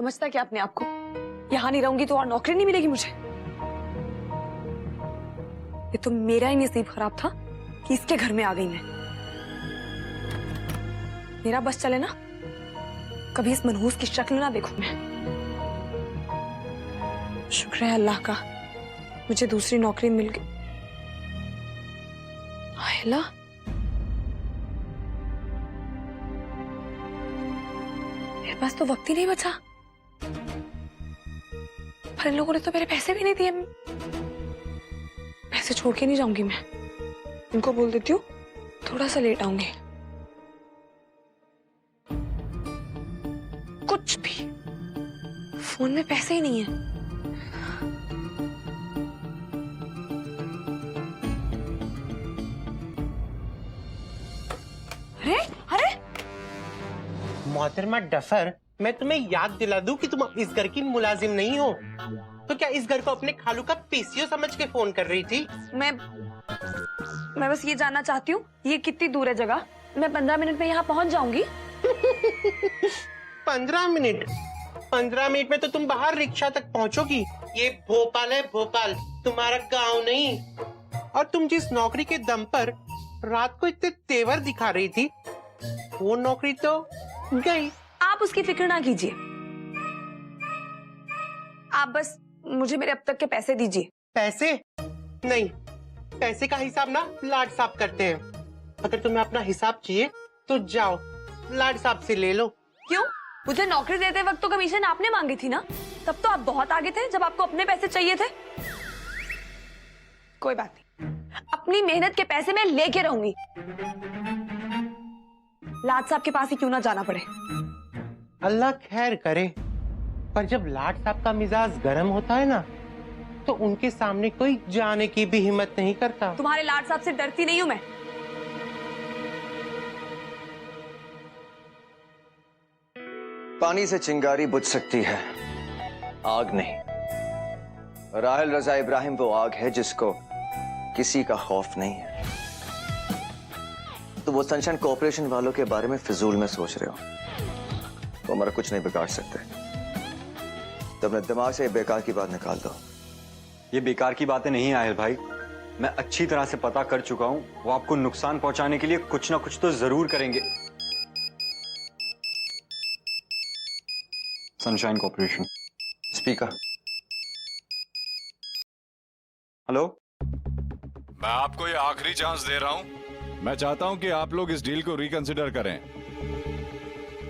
समझता क्या अपने आप को? यहाँ नहीं रहूंगी तो और नौकरी नहीं मिलेगी मुझे। ये तो मेरा ही नसीब खराब था कि इसके घर में आ गई मैं। मेरा बस चले ना, कभी इस मनहूस की शक्ल ना देखूं मैं। शुक्र है अल्लाह का, मुझे दूसरी नौकरी मिल गई। आयला, मेरे पास तो वक्त ही नहीं बचा। पर इन लोगों ने तो मेरे पैसे भी नहीं दिए। पैसे छोड़ के नहीं जाऊंगी मैं। इनको बोल देती हूँ थोड़ा सा लेट आऊंगी। कुछ भी, फोन में पैसे ही नहीं है। अरे अरे मोहतरमा डफर, मैं तुम्हें याद दिला दूं कि तुम इस घर की मुलाजिम नहीं हो। तो क्या इस घर को अपने खालू का पीसीओ समझ के फोन कर रही थी? मैं बस ये जानना चाहती हूँ ये कितनी दूर है जगह। मैं 15 मिनट में यहाँ पहुँच जाऊंगी। 15 मिनट? 15 मिनट में तो तुम बाहर रिक्शा तक पहुँचोगी। ये भोपाल है, भोपाल, तुम्हारा गाँव नहीं। और तुम जिस नौकरी के दम पर रात को इतने तेवर दिखा रही थी, वो नौकरी तो गई। आप उसकी फिक्र ना कीजिए, आप बस मुझे मेरे अब तक के पैसे दीजिए। पैसे नहीं, पैसे का हिसाब ना लाड साहब करते हैं। अगर तुम्हें अपना हिसाब चाहिए तो जाओ लाड साहब से ले लो। क्यों? मुझे नौकरी देते वक्त तो कमीशन आपने मांगी थी ना, तब तो आप बहुत आगे थे जब आपको अपने पैसे चाहिए थे। कोई बात नहीं, अपनी मेहनत के पैसे मैं लेके रहूंगी, लाड साहब के पास ही क्यों ना जाना पड़े। अल्लाह खैर करे, पर जब लाड साहब का मिजाज गर्म होता है ना, तो उनके सामने कोई जाने की भी हिम्मत नहीं करता। तुम्हारे लाड साहब से डरती नहीं हूं मैं। पानी से चिंगारी बुझ सकती है, आग नहीं। राहिल रजा इब्राहिम वो आग है जिसको किसी का खौफ नहीं है। तो वो सनशाइन कॉर्पोरेशन वालों के बारे में फिजूल में सोच रहे हो, वो हमारा कुछ नहीं बिगाड़ सकते। तो अपने दिमाग से ये बेकार की बात निकाल दो। ये बेकार की बातें नहीं आहिल भाई, मैं अच्छी तरह से पता कर चुका हूं। वो आपको नुकसान पहुंचाने के लिए कुछ ना कुछ तो जरूर करेंगे। Sunshine corporation speaker. हेलो, मैं आपको ये आखिरी चांस दे रहा हूं। मैं चाहता हूं कि आप लोग इस डील को रिकंसिडर करें।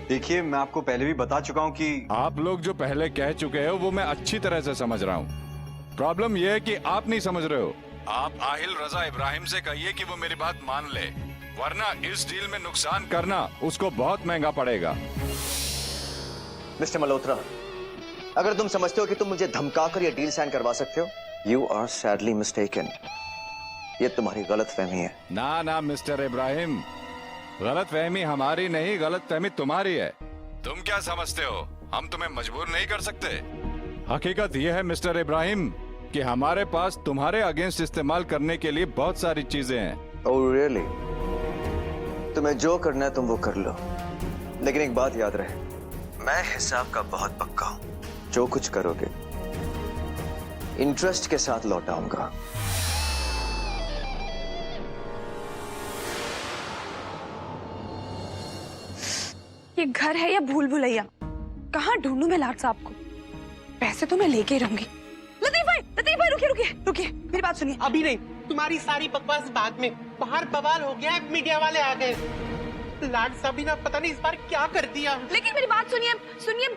देखिए मैं आपको पहले भी बता चुका हूं कि आप लोग जो पहले कह चुके हो वो मैं अच्छी तरह से समझ रहा हूं। प्रॉब्लम यह है कि आप नहीं समझ रहे हो। आप आहिल रजा इब्राहिम से कहिए कि वो मेरी बात मान ले, वरना इस डील में नुकसान करना उसको बहुत महंगा पड़ेगा। मिस्टर मल्होत्रा, अगर तुम समझते हो कि तुम मुझे धमकाकर ये डील साइन करवा सकते हो, यू आर सैडली मिस्टेकन। ये तुम्हारी गलतफहमी है। ना ना मिस्टर इब्राहिम, गलतफहमी हमारी नहीं, गलतफहमी तुम्हारी है। तुम क्या समझते हो हम तुम्हें मजबूर नहीं कर सकते? हकीकत यह है मिस्टर इब्राहिम कि हमारे पास तुम्हारे अगेंस्ट इस्तेमाल करने के लिए बहुत सारी चीजें हैं। Oh really? तुम्हें जो करना है तुम वो कर लो, लेकिन एक बात याद रहे, मैं हिसाब का बहुत पक्का हूं। जो कुछ करोगे इंटरेस्ट के साथ लौटाऊंगा। ये घर है या भूल भुलैया? कहाँ ढूंढूं मैं लाड साहब को? पैसे तो मैं लेके रहूंगी। लतीफ भाई रुकिए रुकिए रुकिए, मेरी बात सुनिए। अभी नहीं, तुम्हारी सारी बकवास बाद में। बाहर बवाल हो गया है, मीडिया वाले आ गए। लाड साहब ने पता नहीं इस बार क्या कर दिया। लेकिन मेरी बात सुनिए सुनिए।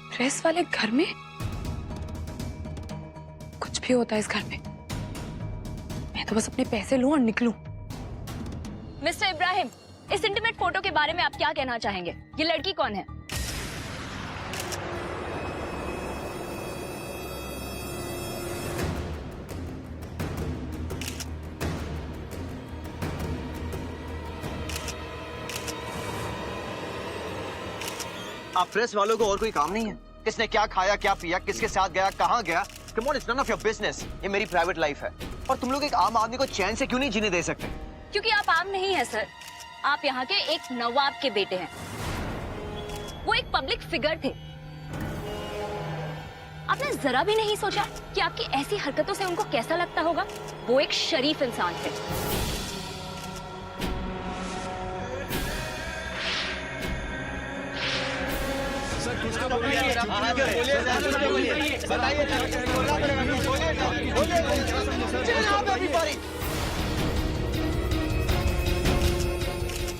प्रेस वाले घर में कुछ भी होता है इस घर में, मैं तो बस अपने पैसे लूं और निकलूं। मिस्टर इब्राहिम, इस इंटीमेट फोटो के बारे में आप क्या कहना चाहेंगे? ये लड़की कौन है? आप प्रेस वालों को और कोई काम नहीं है? किसने क्या खाया, क्या पिया, किसके साथ गया, कहां गया? Come on, it's none of your business. ये मेरी प्राइवेट लाइफ है और तुम लोग एक आम आदमी को चैन से क्यों नहीं जीने दे सकते? क्योंकि आप आम नहीं है सर, आप यहाँ के एक नवाब के बेटे हैं। वो एक पब्लिक फिगर थे। आपने जरा भी नहीं सोचा कि आपकी ऐसी हरकतों से उनको कैसा लगता होगा? वो एक शरीफ इंसान थे।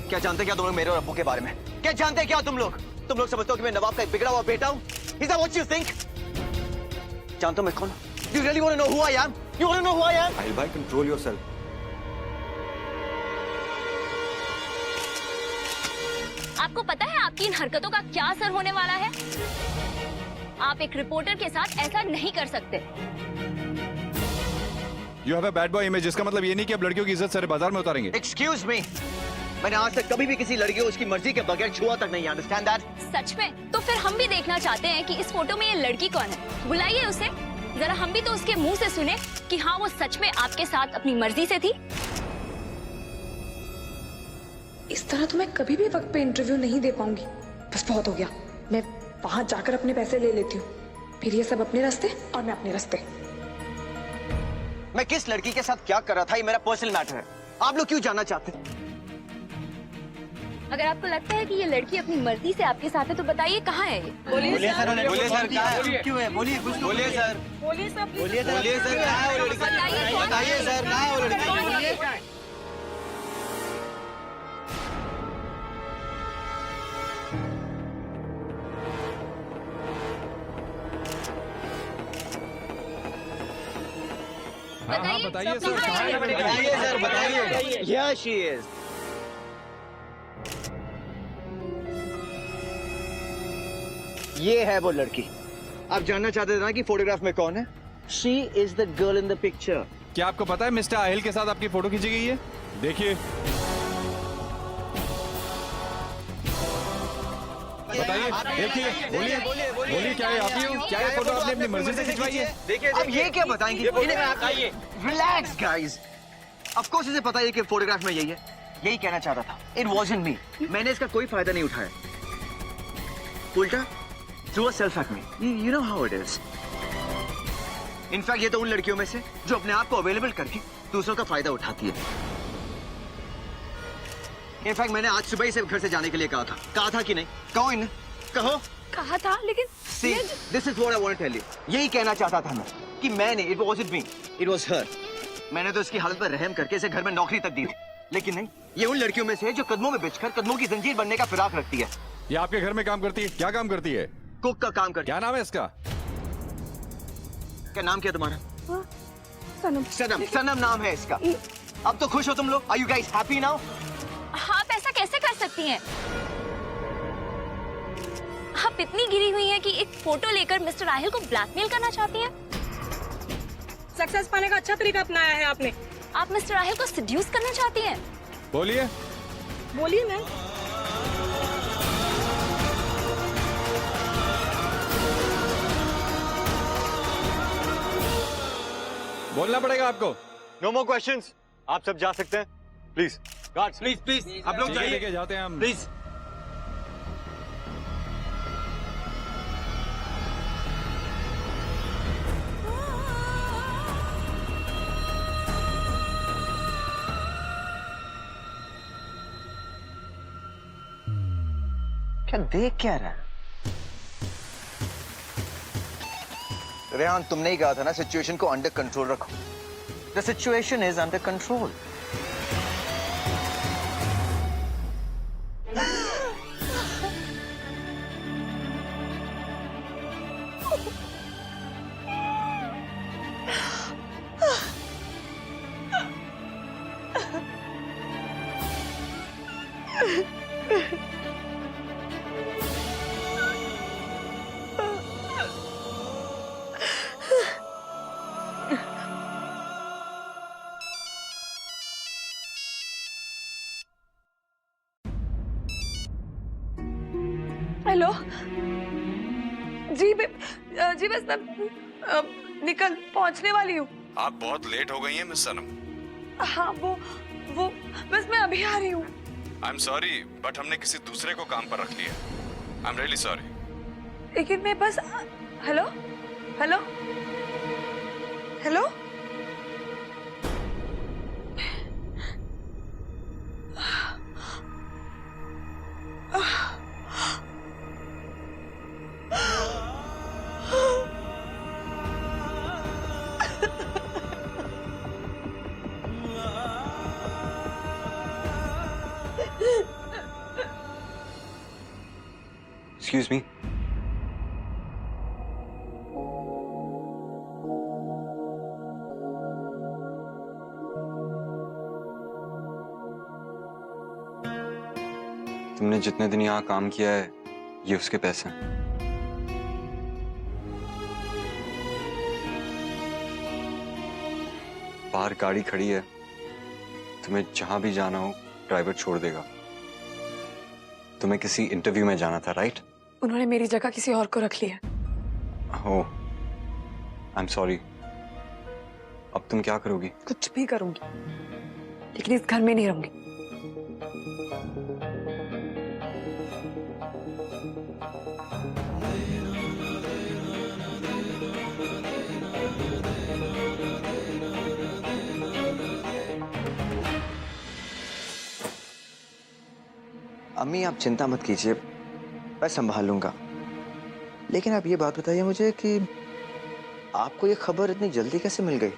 क्या जानते क्या तुम लोग मेरे और अब्बू के बारे में? क्या जानते क्या तुम लोग समझते हो कि मैं नवाब का एक बिगड़ा हुआ बेटा हूँ? Is that what you think? जानते हो मैं कौन? You really want to know who I am? You want to know who I am? साहिल भाई, कंट्रोल योरसेल्फ। आपको पता है आपकी इन हरकतों का क्या असर होने वाला है? आप एक रिपोर्टर के साथ ऐसा नहीं कर सकते। You have a bad boy image, इसका मतलब ये नहीं कि आप लड़कियों की इज्जत सारे बाजार में उतारेंगे। Excuse me. मैंने आज तक कभी भी किसी लड़की को उसकी मर्जी के बगैर छुआ तक नहीं। Understand that? सच में? तो फिर हम भी देखना चाहते हैं कि इस फोटो में ये लड़की कौन है। बुलाइए उसे, जरा हम भी तो उसके मुंह से सुने कि हाँ वो सच में आपके साथ अपनी मर्जी से थी। इस तरह तो मैं कभी भी वक्त पे इंटरव्यू नहीं दे पाऊंगी। बस बहुत हो गया, मैं वहां जाकर अपने पैसे ले लेती हूँ, फिर ये सब अपने रास्ते और मैं अपने रास्ते। मैं किस लड़की के साथ क्या कर रहा था ये मेरा पर्सनल मैटर है। आप लोग क्यों जानना चाहते हैं? अगर आपको लगता है कि ये लड़की अपनी मर्जी से आपके साथ है तो बताइए कहाँ है ये? बोलिए सर, क्यों है? बोलिए कुछ बोलिए सर, बोलिए सर, कहाँ है वो लड़की? बताइए सर, कहाँ है वो लड़की? बताइए सर, बताइए सर, बताइए। Here she is. ये है वो लड़की। आप जानना चाहते थे ना कि फोटोग्राफ में कौन है? She is the girl in the picture. क्या आपको पता है मिस्टर आहिल के साथ आपकी फोटो खींची गई है? देखिए, बताइए, देखिए, बोलिए क्या ये आप ही हो? क्या ये फोटो आपने अपनी मर्जी से खिंचवाई है? देखिए, अब ये क्या बताएंगे? Relax guys. ऑफ कोर्स इसे पता है कि फोटोग्राफ में यही है। यही कहना चाहता था। इट वाज़न्ट मी। मैंने इसका कोई फायदा नहीं उठाया। उल्टा through a self at me. You know how it is. In fact ये तो उन लड़कियों में से जो अपने आप को अवेलेबल करके दूसरों का फायदा उठाती है। इनफैक्ट मैंने आज सुबह ही से घर से जाने के लिए कहा था कि नहीं? कहो इन्हें, कहा था, लेकिन See, this is what I want to tell you. यही कहना चाहता था मैं कि मैंने, it wasn't me, it was her. मैंने तो इसकी हालत पर रहम करके इसे घर में नौकरी तक दी थी, लेकिन नहीं, ये उन लड़कियों में से है जो कदमों में बिछकर कदमों की जंजीर बनने का फिराक रखती है। ये आपके घर में काम करती है? क्या काम करती है? कुक का काम करती क्या नाम है इसका? क्या नाम क्या तुम्हारा? सनम। सनम नाम है इसका। अब तो खुश हो तुम लोग? Are you guys happy now? आप ऐसा कैसे कर सकती हैं? आप इतनी गिरी हुई हैं कि एक फोटो लेकर मिस्टर आहिल को ब्लैकमेल करना चाहती हैं? सक्सेस पाने का अच्छा तरीका अपनाया है आपने। आप मिस्टर आहिल को सेड्यूस करना चाहती हैं? बोलिए। बोलिए मैम। बोलना पड़ेगा आपको। No more questions. आप सब जा सकते हैं, प्लीज। गार्ड्स, प्लीज आप लोग जाइए, लेके जाते हैं हम। प्लीज। क्या देख क्या रहा है? रेहान, तुमने ही कहा था ना सिचुएशन को अंडर कंट्रोल रखो। The situation is under control. Hello जी, जी बस मैं निकल पहुंचने वाली हूँ। आप बहुत लेट हो गई हैं मिस सनम। हाँ वो बस मैं अभी आ रही हूँ। आई एम सॉरी, बट हमने किसी दूसरे को काम पर रख लिया। I am really sorry. लेकिन मैं बस hello hello hello excuse me. तुमने जितने दिन यहाँ काम किया है ये उसके पैसे हैं। बाहर गाड़ी खड़ी है, तुम्हें जहां भी जाना हो ड्राइवर छोड़ देगा। तुम्हें किसी इंटरव्यू में जाना था, राइट? उन्होंने मेरी जगह किसी और को रख लिया। ओह, आई एम सॉरी। अब तुम क्या करोगी? कुछ भी करूंगी, लेकिन इस घर में नहीं रहूंगी। अम्मी आप चिंता मत कीजिए, मैं संभाल लूंगा। लेकिन आप ये बात बताइए मुझे कि आपको ये खबर इतनी जल्दी कैसे मिल गई?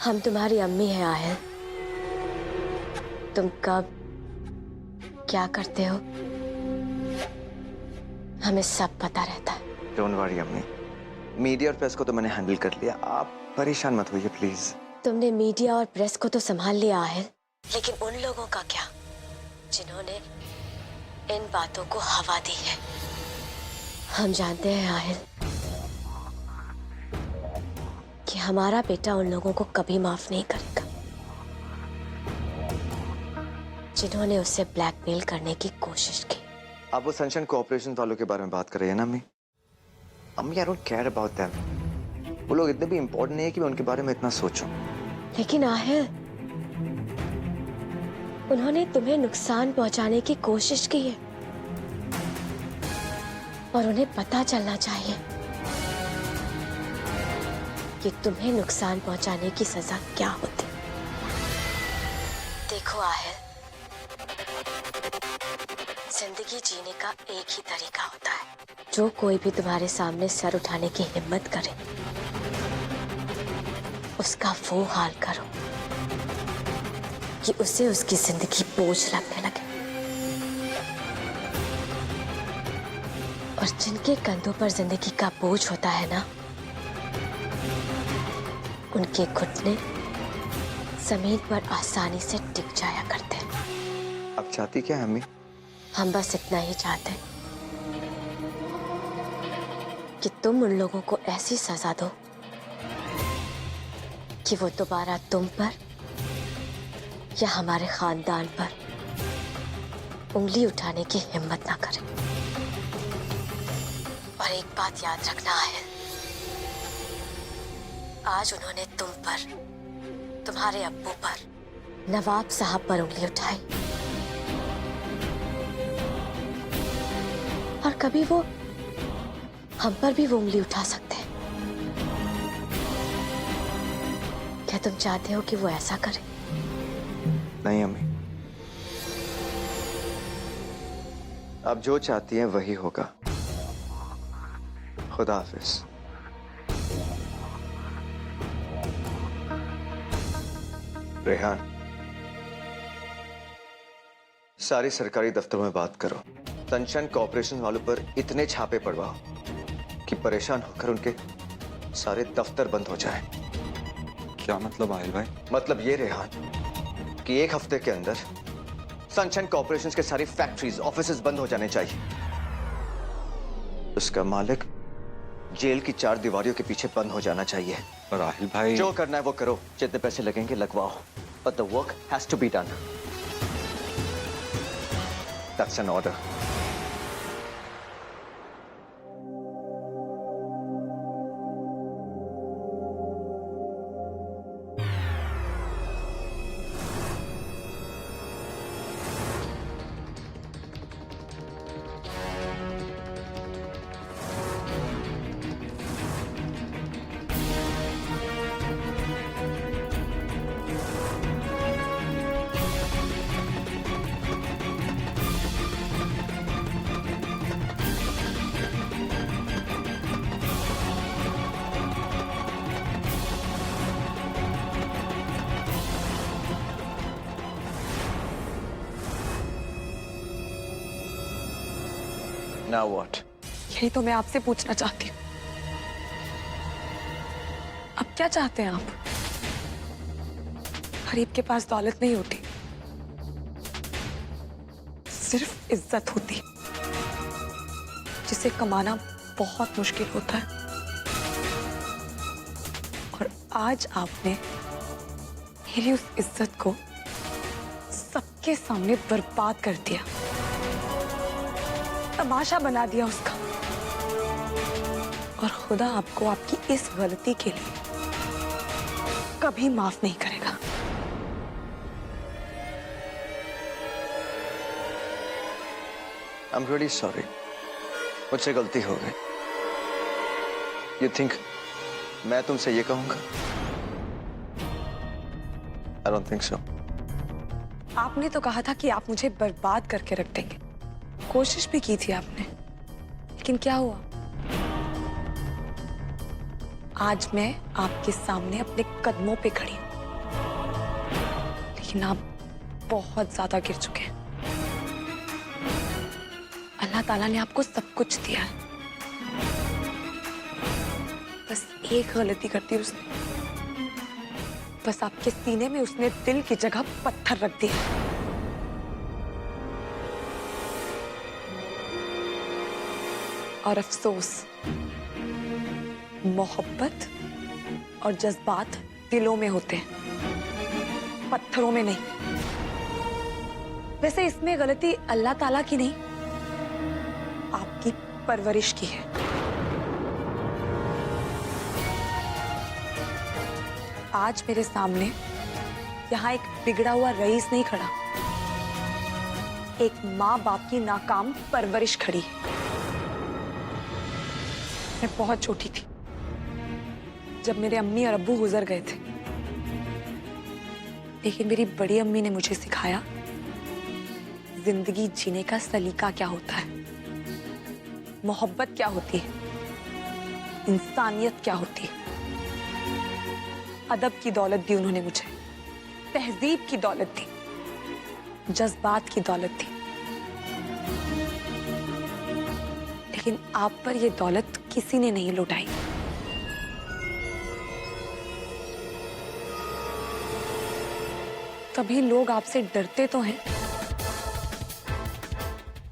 हम तुम्हारी अम्मी हैं आहिल। तुम कब क्या करते हो हमें सब पता रहता है। डोंट वरी अम्मी, मीडिया और प्रेस को तो मैंने हैंडल कर लिया, आप परेशान मत होइए प्लीज। तुमने मीडिया और प्रेस को तो संभाल लिया आहिल, लेकिन उन लोगों का क्या जिन्होंने इन बातों को हवा दी है? हम जानते हैं आहिल कि हमारा बेटा उन लोगों को कभी माफ नहीं करेगा जिन्होंने उससे ब्लैकमेल करने की कोशिश की। आप वो सनशाइन कोऑपरेशन वालों के बारे में बात कर रहे हैं ना अम्मी? अम्मी I don't care about them. वो लोग इतने भी इम्पोर्टेंट नहीं है कि मैं उनके बारे में इतना सोचूं। लेकिन आहिल उन्होंने तुम्हें नुकसान पहुंचाने की कोशिश की है और उन्हें पता चलना चाहिए कि तुम्हें नुकसान पहुंचाने की सजा क्या होती। देखो आहिल, जिंदगी जीने का एक ही तरीका होता है। जो कोई भी तुम्हारे सामने सर उठाने की हिम्मत करे उसका वो हाल करो कि उसे उसकी जिंदगी बोझ लगने लगे। और जिनके कंधों पर जिंदगी का बोझ होता है ना, उनके घुटने जमीन पर आसानी से टिक जाया करते हैं। अब चाहती क्या है अम्मी? हम बस इतना ही चाहते हैं कि तुम उन लोगों को ऐसी सजा दो कि वो दोबारा तुम पर या हमारे खानदान पर उंगली उठाने की हिम्मत ना करें। और एक बात याद रखना है, आज उन्होंने तुम पर, तुम्हारे अब्बू पर, नवाब साहब पर उंगली उठाई और कभी वो हम पर भी वो उंगली उठा सकते हैं। क्या तुम चाहते हो कि वो ऐसा करे? नहीं अम्मी, अब जो चाहती हैं वही होगा। खुदा हाफिज। रेहान, सारी सरकारी दफ्तरों में बात करो, सनशाइन कॉर्पोरेशन वालों पर इतने छापे पड़वाओ कि परेशान होकर उनके सारे दफ्तर बंद हो जाए। क्या मतलब आहिल भाई? मतलब ये रेहान कि एक हफ्ते के अंदर सनशाइन कॉर्पोरेशन के सारी फैक्ट्रीज, ऑफिसेज बंद हो जाने चाहिए। उसका मालिक जेल की 4 दीवारियों के पीछे बंद हो जाना चाहिए। पर आहिल भाई, जो करना है वो करो, जितने पैसे लगेंगे लगवाओ, but the work has to be done. That's an order. Now what? यही तो मैं आपसे पूछना चाहती हूँ। अब क्या चाहते हैं आप? गरीब के पास दौलत नहीं होती, सिर्फ इज्जत होती है, जिसे कमाना बहुत मुश्किल होता है। और आज आपने मेरी उस इज्जत को सबके सामने बर्बाद कर दिया, तमाशा बना दिया उसका। और खुदा आपको आपकी इस गलती के लिए कभी माफ नहीं करेगा। I'm really sorry. मुझसे गलती हो गई। You think मैं तुमसे ये कहूंगा? I don't think so. आपने तो कहा था कि आप मुझे बर्बाद करके रख देंगे। कोशिश भी की थी आपने, लेकिन क्या हुआ? आज मैं आपके सामने अपने कदमों पे खड़ी हूं, लेकिन आप बहुत ज्यादा गिर चुके हैं। अल्लाह ताला ने आपको सब कुछ दिया है, बस एक गलती कर दी उसने। बस आपके सीने में उसने दिल की जगह पत्थर रख दिया। और अफसोस, मोहब्बत और जज्बात दिलों में होते हैं, पत्थरों में नहीं। वैसे इसमें गलती अल्लाह ताला की नहीं, आपकी परवरिश की है। आज मेरे सामने यहाँ एक बिगड़ा हुआ रईस नहीं खड़ा, एक माँ बाप की नाकाम परवरिश खड़ी है। मैं बहुत छोटी थी जब मेरे अम्मी और अब्बू गुजर गए थे, लेकिन मेरी बड़ी अम्मी ने मुझे सिखाया जिंदगी जीने का सलीका क्या होता है, मोहब्बत क्या होती है, इंसानियत क्या होती है। अदब की दौलत दी उन्होंने मुझे, तहजीब की दौलत दी, जज्बात की दौलत दी। लेकिन आप पर यह दौलत किसी ने नहीं लुटाई। तभी लोग आपसे डरते तो हैं,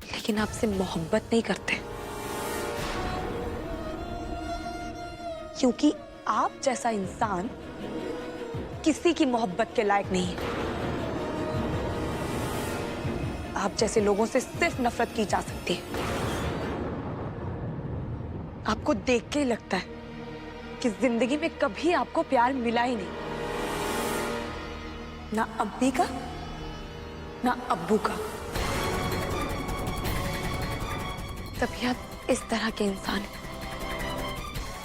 लेकिन आपसे मोहब्बत नहीं करते, क्योंकि आप जैसा इंसान किसी की मोहब्बत के लायक नहीं है। आप जैसे लोगों से सिर्फ नफरत की जा सकती है। आपको देख के ही लगता है कि जिंदगी में कभी आपको प्यार मिला ही नहीं, ना अम्मी का ना अब्बू का। तभी आप इस तरह के इंसान हैं,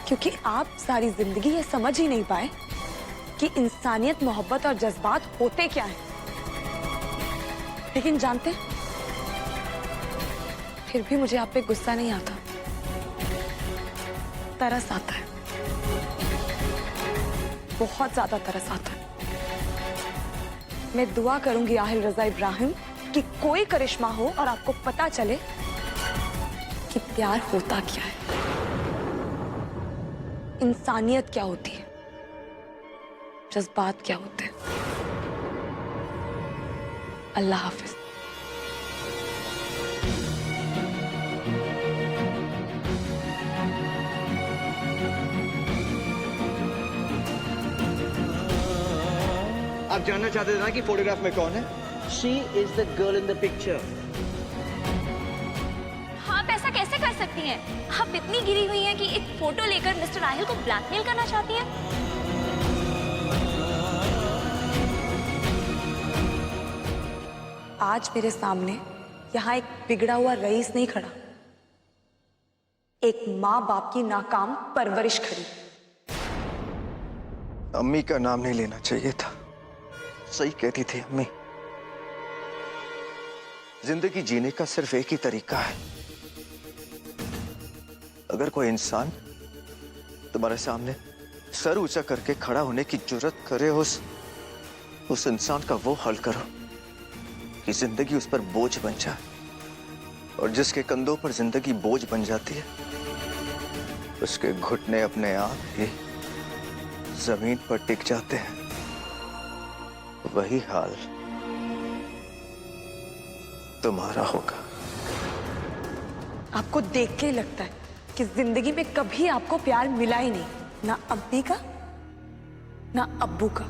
क्योंकि आप सारी जिंदगी ये समझ ही नहीं पाए कि इंसानियत, मोहब्बत और जज्बात होते क्या हैं। लेकिन जानते हैं, फिर भी मुझे आप पे गुस्सा नहीं आता, तरस आता है, बहुत ज्यादा तरस आता है। मैं दुआ करूंगी आहिल रजा इब्राहिम कि कोई करिश्मा हो और आपको पता चले कि प्यार होता क्या है, इंसानियत क्या होती है, जज्बात क्या होते हैं। अल्लाह हाफिज। आप जानना चाहते थे ना कि फोटोग्राफ में कौन है? She is the girl in the picture. आप ऐसा कैसे कर सकती हैं? आप इतनी गिरी हुई हैं कि एक फोटो लेकर मिस्टर आहिल को ब्लैकमेल करना चाहती हैं? आज मेरे सामने यहाँ एक बिगड़ा हुआ रईस नहीं खड़ा, एक माँ बाप की नाकाम परवरिश खड़ी। अम्मी का नाम नहीं लेना चाहिए था, सही कहती थी अम्मी। जिंदगी जीने का सिर्फ एक ही तरीका है। अगर कोई इंसान तुम्हारे सामने सर ऊंचा करके खड़ा होने की जुर्रत करे, उस इंसान का वो हल करो कि जिंदगी उस पर बोझ बन जाए और जिसके कंधों पर जिंदगी बोझ बन जाती है, उसके घुटने अपने आप ही जमीन पर टिक जाते हैं। वही हाल तुम्हारा होगा। आपको देख के ही लगता है कि जिंदगी में कभी आपको प्यार मिला ही नहीं, ना अम्मी का ना अब्बू का।